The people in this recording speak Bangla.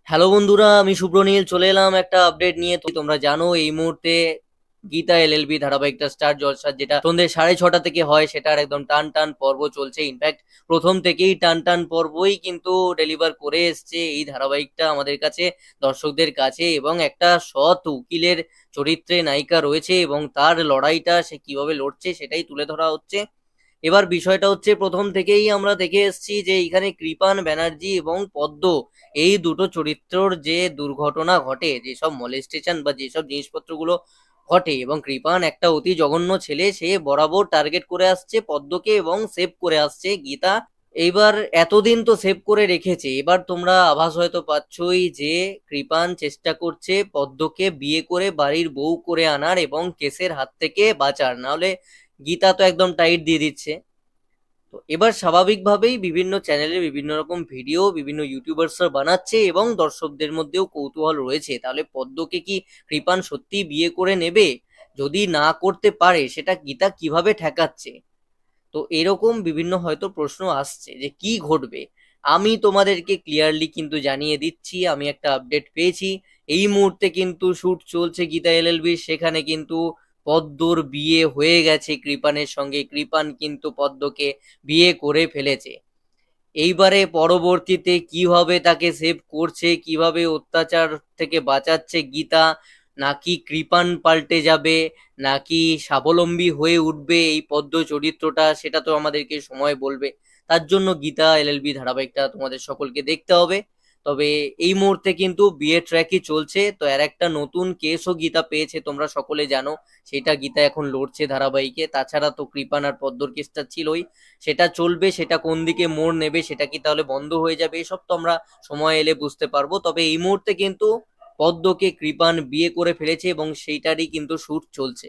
হ্যালো বন্ধুরা, আমি শুভ্রনীল চলে এলাম একটা আপডেট নিয়ে। তো তোমরা জানো এই মুহূর্তে গীতা এলএলবি ধারাবাহিকটা স্টার জলসা যেটা সন্ধ্যে 6:30 থেকে হয়, সেটার একদম টান টান পর্ব চলছে। ইনফ্যাক্ট প্রথম থেকেই টান টান পর্বই কিন্তু ডেলিভার করে এসছে এই ধারাবাহিকটা আমাদের কাছে, দর্শকদের কাছে। এবং একটা সৎ উকিলের চরিত্রে নায়িকা রয়েছে এবং তার লড়াইটা সে কিভাবে লড়ছে সেটাই তুলে ধরা হচ্ছে। এবার বিষয়টা হচ্ছে, প্রথম থেকেই আমরা দেখে এসেছি যে এখানে কৃপান ব্যানার্জি এবং পদ্ম, এই দুটো চরিত্রর যে দুর্ঘটনা ঘটে, যেসব মলেস্টেশন বা যেসব জিনিসপত্রগুলো ঘটে, এবং কৃপান একটা অতি জঘন্য ছেলে, সে বরাবর টার্গেট করে আসছে পদ্মকে এবং সেভ করে আসছে গীতা। এইবার এতদিন তো সেভ করে রেখেছে, এবার তোমরা আভাস হয়তো পাচ্ছই যে কৃপান চেষ্টা করছে পদ্মকে বিয়ে করে বাড়ির বউ করে আনার এবং কেসের হাত থেকে বাঁচার, নাহলে গীতা তো একদম টাইট দিয়ে দিচ্ছে। তো এবার স্বাভাবিকভাবেই বিভিন্ন চ্যানেলে বিভিন্ন রকম ভিডিও বিভিন্ন ইউটিউবার্সরা বানাচ্ছে এবং দর্শকদের মধ্যেও কৌতূহল রয়েছে, তাহলে পদ্মকে কি কৃপান সত্যি বিয়ে করে নেবে? যদি না করতে পারে সেটা গীতা কিভাবে ঠেকাচ্ছে? তো এরকম বিভিন্ন হয়তো প্রশ্ন আসছে যে কি ঘটবে। আমি তোমাদেরকে ক্লিয়ারলি কিন্তু জানিয়ে দিচ্ছি, আমি একটা আপডেট পেয়েছি। এই মুহূর্তে কিন্তু শুট চলছে গীতা এলএলবি, সেখানে কিন্তু পদ্মর বিয়ে হয়ে গেছে কৃপানের সঙ্গে। কৃপান কিন্তু পদ্মকে বিয়ে করে ফেলেছে। এইবারে পরবর্তীতে কিভাবে তাকে সেভ করছে, কিভাবে অত্যাচার থেকে বাঁচাচ্ছে গীতা, নাকি কৃপান পাল্টে যাবে, নাকি স্বাবলম্বী হয়ে উঠবে এই পদ্ম চরিত্রটা, সেটা তো আমাদেরকে সময় বলবে। তার জন্য গীতা এলএলবি ধারাবাহিকটা তোমাদের সকলকে দেখতে হবে। তবে এই মুহূর্তে কিন্তু বিয়ে ট্র্যাকই চলছে, তো এর একটা নতুন কেসও গীতা পেয়েছে, তোমরা সকলে জানো। সেটা গীতা এখন লড়ছে ধারাবাহিকে। তাছাড়া তো কৃপান আর পদ্মর কেসটা ছিলই, সেটা চলবে। সেটা কোন দিকে মোড় নেবে, সেটা কি তাহলে বন্ধ হয়ে যাবে, এসব তো আমরা সময় এলে বুঝতে পারবো। তবে এই মুহূর্তে কিন্তু পদ্মকে কৃপান বিয়ে করে ফেলেছে এবং সেইটারই কিন্তু শুট চলছে।